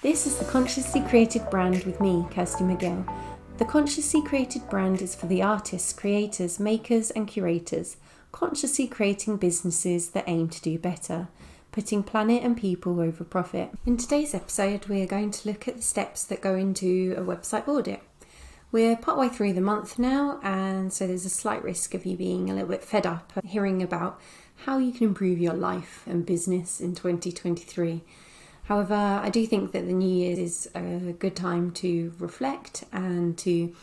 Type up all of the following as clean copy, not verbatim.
This is the Consciously Created brand with me, Kirsty McGill. The Consciously Created brand is for the artists, creators, makers and curators, consciously creating businesses that aim to do better, putting planet and people over profit. In today's episode, we are going to look at the steps that go into a website audit. We're partway through the month now, and so there's a slight risk of you being a little bit fed up hearing about how you can improve your life and business in 2023. However, I do think that the new year is a good time to reflect and to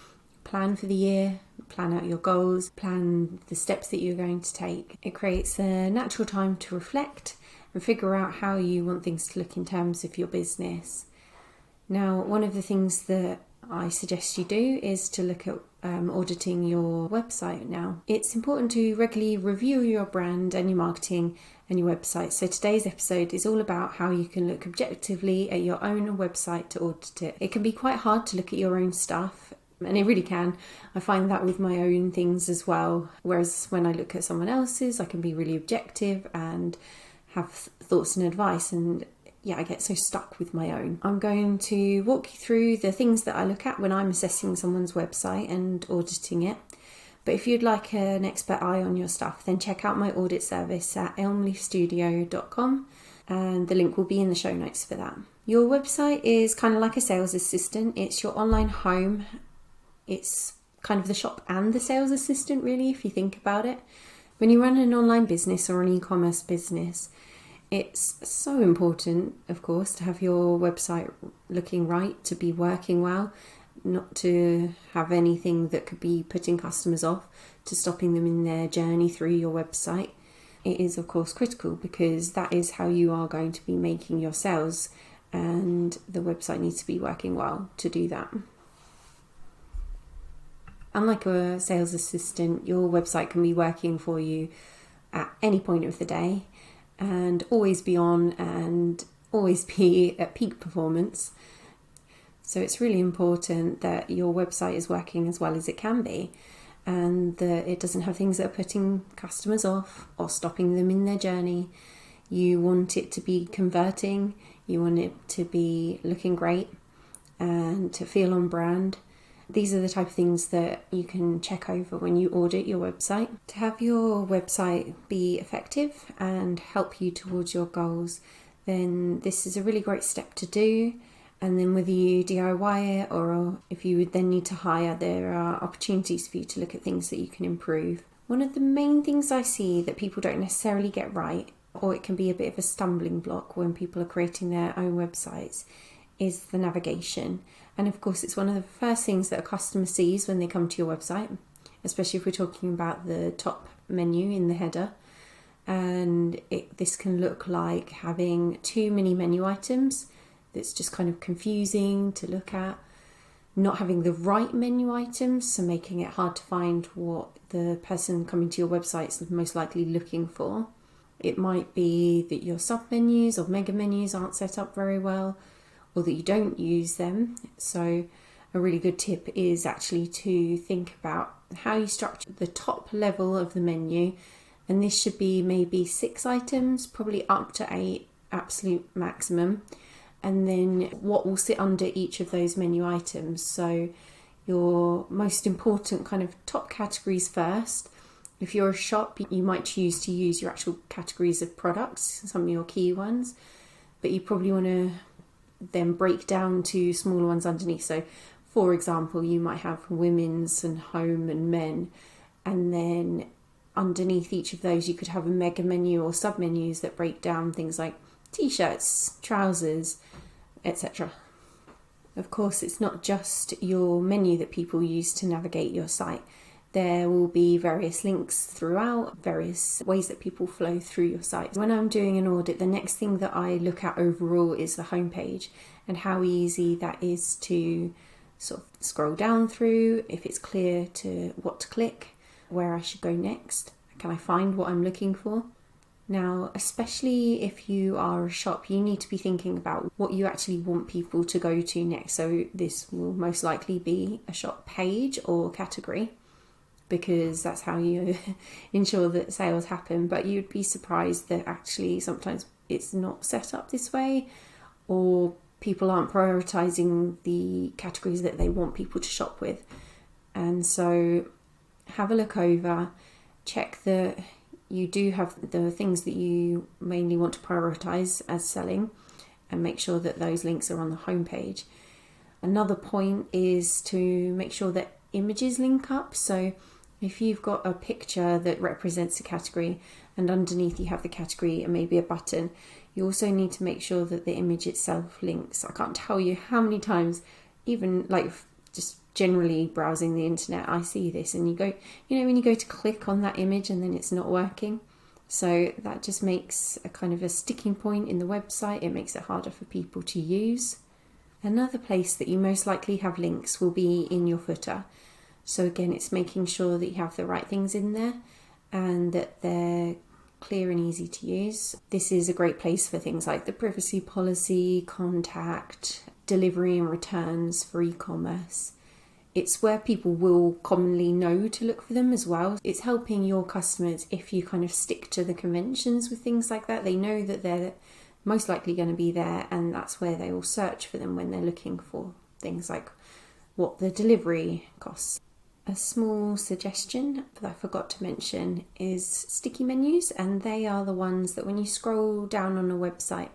plan for the year, plan out your goals, plan the steps that you're going to take. It creates a natural time to reflect and figure out how you want things to look in terms of your business. Now, one of the things that I suggest you do is to look at auditing your website now. It's important to regularly review your brand and your marketing and your website. So today's episode is all about how you can look objectively at your own website to audit it. It can be quite hard to look at your own stuff, and it really can. I find that with my own things as well. Whereas when I look at someone else's, I can be really objective and have thoughts and advice, and I get so stuck with my own. I'm going to walk you through the things that I look at when I'm assessing someone's website and auditing it. But if you'd like an expert eye on your stuff, then check out my audit service at elmleafstudio.com, and the link will be in the show notes for that. Your website is kind of like a sales assistant. It's your online home. It's kind of the shop and the sales assistant, really, if you think about it. When you run an online business or an e-commerce business, it's so important, of course, to have your website looking right, to be working well, not to have anything that could be putting customers off, to stopping them in their journey through your website. It is, of course, critical because that is how you are going to be making your sales, and the website needs to be working well to do that. Unlike a sales assistant, your website can be working for you at any point of the day and always be on and always be at peak performance. So it's really important that your website is working as well as it can be, and that it doesn't have things that are putting customers off or stopping them in their journey. You want it to be converting, you want it to be looking great and to feel on brand. These are the type of things that you can check over when you audit your website. To have your website be effective and help you towards your goals, then this is a really great step to do. And then whether you DIY it or if you would then need to hire, there are opportunities for you to look at things that you can improve. One of the main things I see that people don't necessarily get right, or it can be a bit of a stumbling block when people are creating their own websites, is the navigation. And of course, it's one of the first things that a customer sees when they come to your website, especially if we're talking about the top menu in the header. And this can look like having too many menu items. That's just kind of confusing to look at. Not having the right menu items, so making it hard to find what the person coming to your website is most likely looking for. It might be that your sub-menus or mega menus aren't set up very well, or that you don't use them. So a really good tip is actually to think about how you structure the top level of the menu, and this should be maybe 6 items, probably up to 8, absolute maximum, and then what will sit under each of those menu items. So your most important kind of top categories first. If you're a shop, you might choose to use your actual categories of products, some of your key ones, but you probably want to then break down to smaller ones underneath. So for example, you might have women's and home and men, and then underneath each of those you could have a mega menu or sub menus that break down things like t-shirts, trousers, etc. Of course, it's not just your menu that people use to navigate your site. There will be various links throughout, various ways that people flow through your site. When I'm doing an audit, the next thing that I look at overall is the homepage and how easy that is to sort of scroll down through, if it's clear to what to click, where I should go next, can I find what I'm looking for. Now, especially if you are a shop, you need to be thinking about what you actually want people to go to next. So this will most likely be a shop page or category, because that's how you ensure that sales happen. But you'd be surprised that actually sometimes it's not set up this way, or people aren't prioritizing the categories that they want people to shop with. And so have a look over, check that you do have the things that you mainly want to prioritize as selling, and make sure that those links are on the homepage. Another point is to make sure that images link up. So if you've got a picture that represents a category and underneath you have the category and maybe a button, you also need to make sure that the image itself links. I can't tell you how many times, even like just generally browsing the internet, I see this, and you go, when you go to click on that image and then it's not working. So that just makes a kind of a sticking point in the website. It makes it harder for people to use. Another place that you most likely have links will be in your footer. So again, it's making sure that you have the right things in there and that they're clear and easy to use. This is a great place for things like the privacy policy, contact, delivery and returns for e-commerce. It's where people will commonly know to look for them as well. It's helping your customers if you kind of stick to the conventions with things like that. They know that they're most likely going to be there, and that's where they will search for them when they're looking for things like what the delivery costs. A small suggestion that I forgot to mention is sticky menus, and they are the ones that when you scroll down on a website,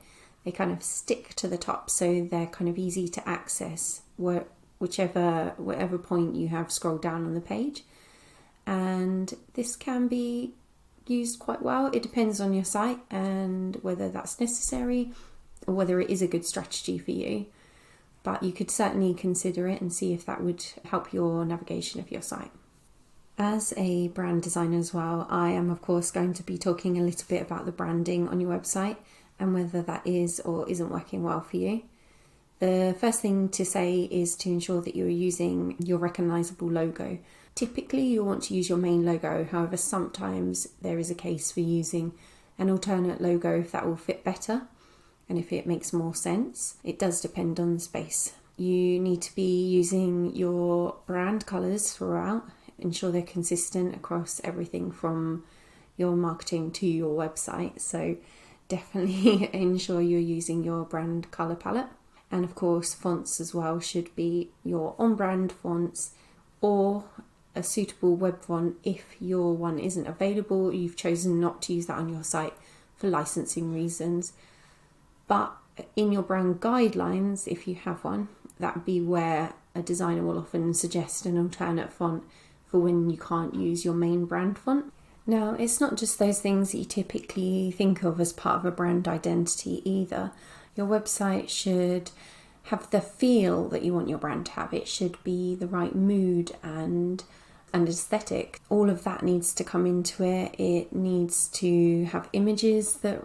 they kind of stick to the top, so they're kind of easy to access whatever point you have scrolled down on the page. And this can be used quite well. It depends on your site and whether that's necessary or whether it is a good strategy for you. But you could certainly consider it and see if that would help your navigation of your site. As a brand designer as well, I am of course going to be talking a little bit about the branding on your website and whether that is or isn't working well for you. The first thing to say is to ensure that you're using your recognisable logo. Typically you'll want to use your main logo, however sometimes there is a case for using an alternate logo if that will fit better and if it makes more sense. It does depend on the space. You need to be using your brand colours throughout. Ensure they're consistent across everything from your marketing to your website. So definitely ensure you're using your brand colour palette. And of course fonts as well should be your on-brand fonts or a suitable web font if your one isn't available. You've chosen not to use that on your site for licensing reasons. But in your brand guidelines, if you have one, that would be where a designer will often suggest an alternate font for when you can't use your main brand font. Now, it's not just those things that you typically think of as part of a brand identity either. Your website should have the feel that you want your brand to have. It should be the right mood and aesthetic. All of that needs to come into it. It needs to have images that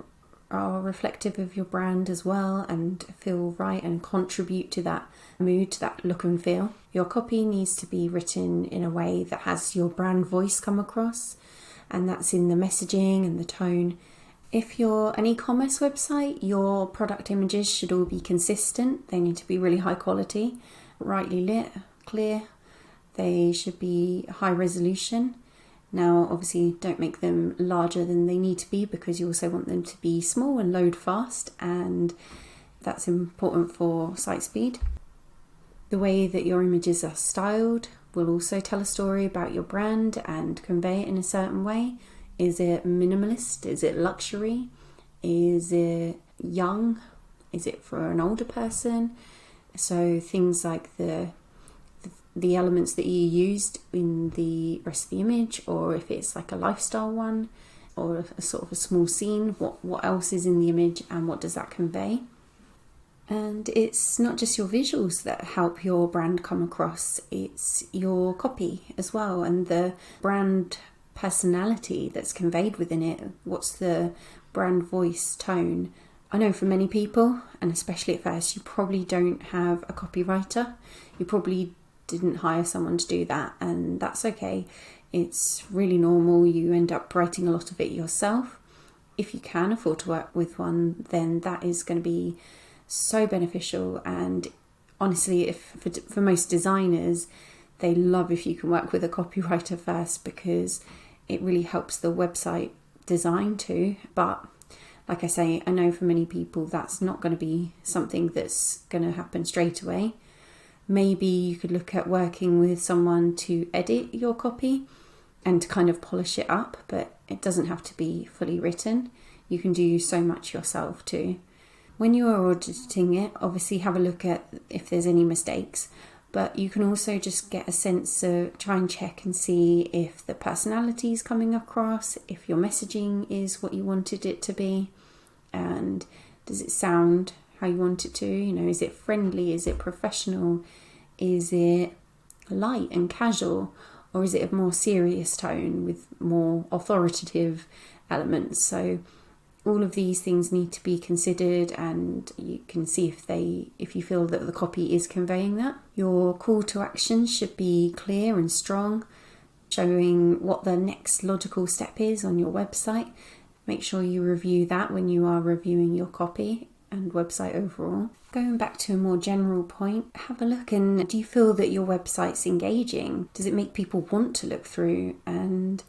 are reflective of your brand as well and feel right and contribute to that mood, to that look and feel. Your copy needs to be written in a way that has your brand voice come across, and that's in the messaging and the tone. If you're an e-commerce website, your product images should all be consistent. They need to be really high quality, rightly lit, clear. They should be high resolution. Now, obviously, don't make them larger than they need to be because you also want them to be small and load fast, and that's important for site speed. The way that your images are styled will also tell a story about your brand and convey it in a certain way. Is it minimalist? Is it luxury? Is it young? Is it for an older person? So things like the elements that you used in the rest of the image, or if it's like a lifestyle one or a sort of a small scene, what else is in the image and what does that convey? And it's not just your visuals that help your brand come across, it's your copy as well and the brand personality that's conveyed within it. What's the brand voice, tone? I know for many people, and especially at first, you probably don't have a copywriter. You probably didn't hire someone to do that, and that's okay. It's really normal. You end up writing a lot of it yourself. If you can afford to work with one, then that is going to be so beneficial. And honestly, for most designers, they love if you can work with a copywriter first because it really helps the website design too. But like I say, I know for many people that's not going to be something that's going to happen straight away. Maybe you could look at working with someone to edit your copy and to kind of polish it up, but it doesn't have to be fully written. You can do so much yourself too. When you are auditing it, obviously have a look at if there's any mistakes, but you can also just get a sense of, try and check and see if the personality is coming across, if your messaging is what you wanted it to be, and does it sound how you want it to? Is it friendly? Is it professional? Is it light and casual? Or is it a more serious tone with more authoritative elements? So all of these things need to be considered, and you can see if you feel that the copy is conveying that. Your call to action should be clear and strong, showing what the next logical step is on your website. Make sure you review that when you are reviewing your copy and website overall. Going back to a more general point, have a look, and do you feel that your website's engaging? Does it make people want to look through? And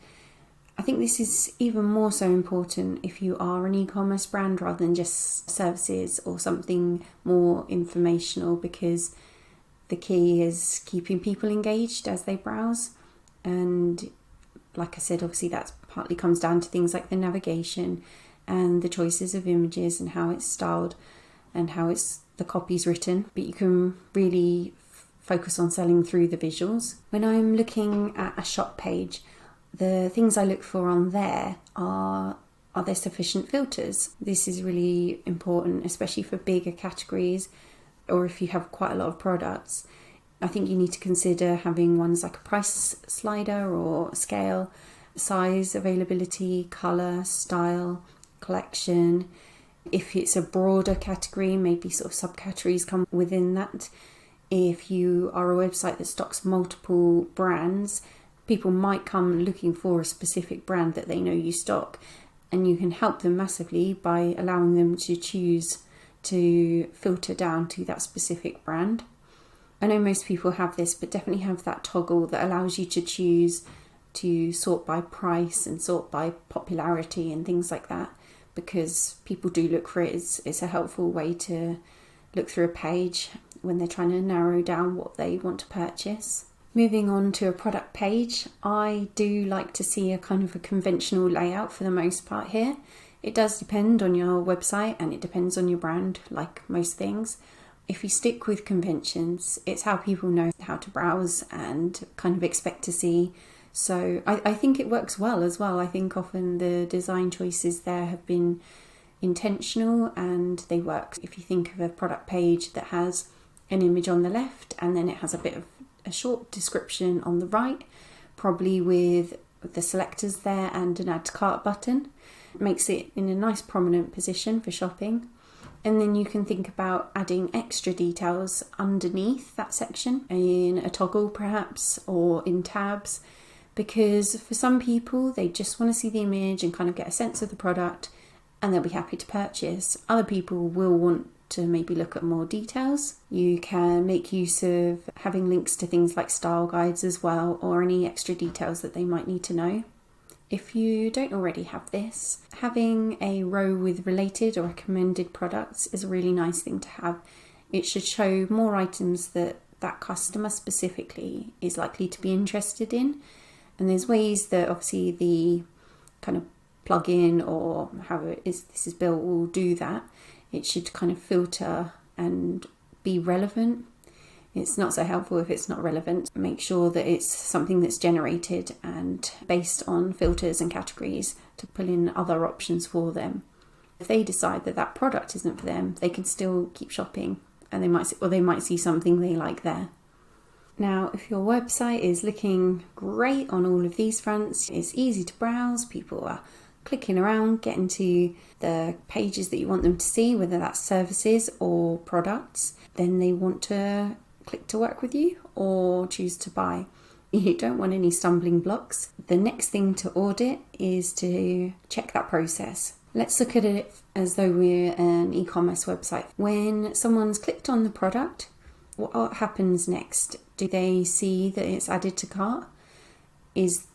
I think this is even more so important if you are an e-commerce brand rather than just services or something more informational, because the key is keeping people engaged as they browse. And like I said, obviously that partly comes down to things like the navigation and the choices of images and how it's styled and how the copy's written. But you can really focus on selling through the visuals. When I'm looking at a shop page, the things I look for on there are there sufficient filters? This is really important, especially for bigger categories, or if you have quite a lot of products. I think you need to consider having ones like a price slider or scale, size, availability, colour, style, collection. If it's a broader category, maybe sort of subcategories come within that. If you are a website that stocks multiple brands, people might come looking for a specific brand that they know you stock, and you can help them massively by allowing them to choose to filter down to that specific brand. I know most people have this, but definitely have that toggle that allows you to choose to sort by price and sort by popularity and things like that, because people do look for it. It's a helpful way to look through a page when they're trying to narrow down what they want to purchase. Moving on to a product page, I do like to see a kind of a conventional layout for the most part here. It does depend on your website and it depends on your brand, like most things. If you stick with conventions, it's how people know how to browse and kind of expect to see. So I think it works well as well. I think often the design choices there have been intentional and they work. If you think of a product page that has an image on the left and then it has a bit of a short description on the right, probably with the selectors there and an add to cart button, it makes it in a nice prominent position for shopping. And then you can think about adding extra details underneath that section in a toggle perhaps, or in tabs, because for some people they just want to see the image and kind of get a sense of the product and they'll be happy to purchase. Other people will want to maybe look at more details. You can make use of having links to things like style guides as well, or any extra details that they might need to know. If you don't already have this, having a row with related or recommended products is a really nice thing to have. It should show more items that that customer specifically is likely to be interested in. And there's ways that obviously the kind of plugin or how this is built will do that. It should kind of filter and be relevant. It's not so helpful if it's not relevant. Make sure that it's something that's generated and based on filters and categories to pull in other options for them. If they decide that that product isn't for them, they can still keep shopping and they might see something they like there. Now, if your website is looking great on all of these fronts, it's easy to browse, people are clicking around, getting to the pages that you want them to see, whether that's services or products, then they want to click to work with you or choose to buy. You don't want any stumbling blocks. The next thing to audit is to check that process. Let's look at it as though we're an e-commerce website. When someone's clicked on the product, what happens next? Do they see that it's added to cart?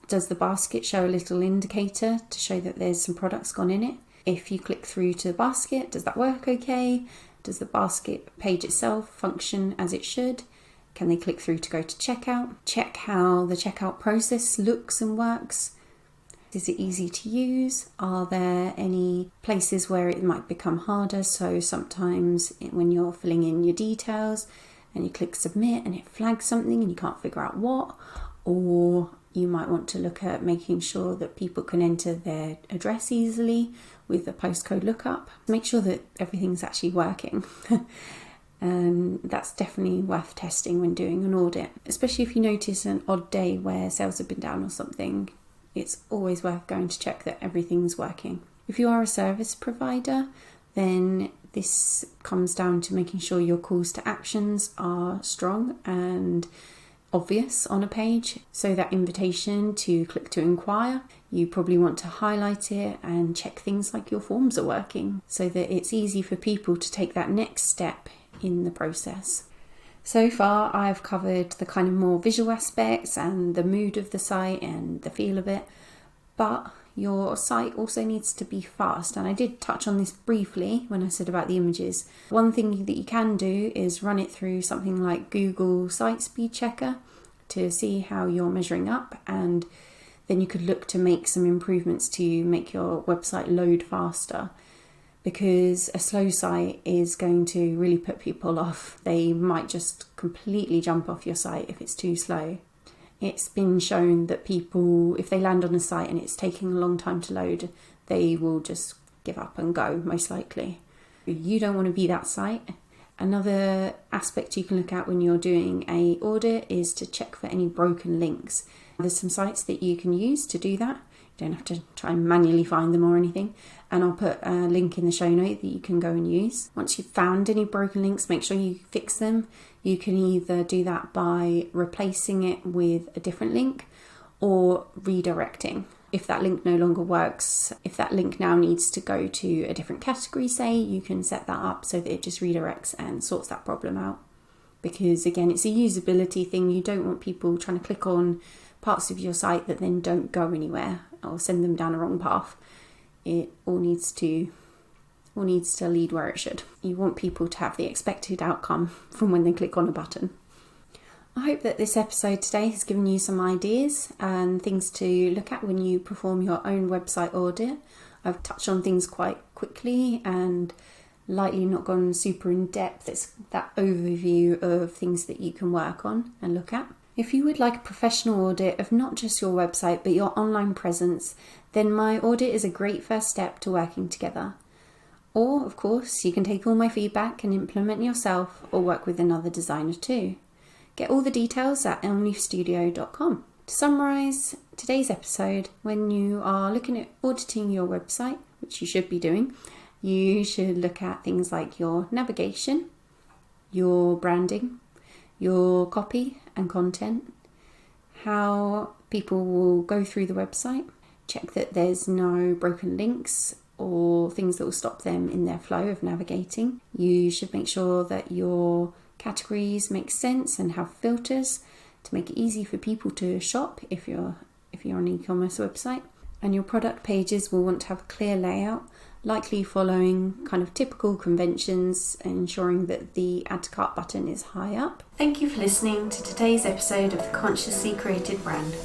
Does the basket show a little indicator to show that there's some products gone in it? If you click through to the basket, does that work okay? Does the basket page itself function as it should? Can they click through to go to checkout? Check how the checkout process looks and works. Is it easy to use? Are there any places where it might become harder? So sometimes when you're filling in your details and you click submit and it flags something and you can't figure out what, or you might want to look at making sure that people can enter their address easily with the postcode lookup. Make sure that everything's actually working. And that's definitely worth testing when doing an audit, especially if you notice an odd day where sales have been down or something. It's always worth going to check that everything's working. If you are a service provider, then this comes down to making sure your calls to actions are strong and obvious on a page. So that invitation to click to inquire, you probably want to highlight it and check things like your forms are working so that it's easy for people to take that next step in the process. So far I've covered the kind of more visual aspects and the mood of the site and the feel of it, but your site also needs to be fast, and I did touch on this briefly when I said about the images. One thing that you can do is run it through something like Google Site Speed Checker to see how you're measuring up, and then you could look to make some improvements to make your website load faster, because a slow site is going to really put people off. They might just completely jump off your site if it's too slow. It's been shown that people, if they land on a site and it's taking a long time to load, they will just give up and go, most likely. You don't want to be that site. Another aspect you can look at when you're doing an audit is to check for any broken links. There's some sites that you can use to do that. You don't have to try and manually find them or anything. And I'll put a link in the show note that you can go and use. Once you've found any broken links, make sure you fix them. You can either do that by replacing it with a different link or redirecting. If that link no longer works, if that link now needs to go to a different category, say, you can set that up so that it just redirects and sorts that problem out. Because again, it's a usability thing. You don't want people trying to click on parts of your site that then don't go anywhere or send them down a wrong path. It all needs to lead where it should. You want people to have the expected outcome from when they click on a button. I hope that this episode today has given you some ideas and things to look at when you perform your own website audit. I've touched on things quite quickly and lightly, not gone super in depth. It's that overview of things that you can work on and look at. If you would like a professional audit of not just your website but your online presence, then my audit is a great first step to working together. Or, of course, you can take all my feedback and implement yourself or work with another designer too. Get all the details at elmleafstudio.com. To summarise today's episode, when you are looking at auditing your website, which you should be doing, you should look at things like your navigation, your branding, your copy and content, how people will go through the website, check that there's no broken links or things that will stop them in their flow of navigating. You should make sure that your categories make sense and have filters to make it easy for people to shop if you're an e-commerce website. And your product pages will want to have a clear layout, likely following kind of typical conventions and ensuring that the add to cart button is high up. Thank you for listening to today's episode of the Consciously Created Brand.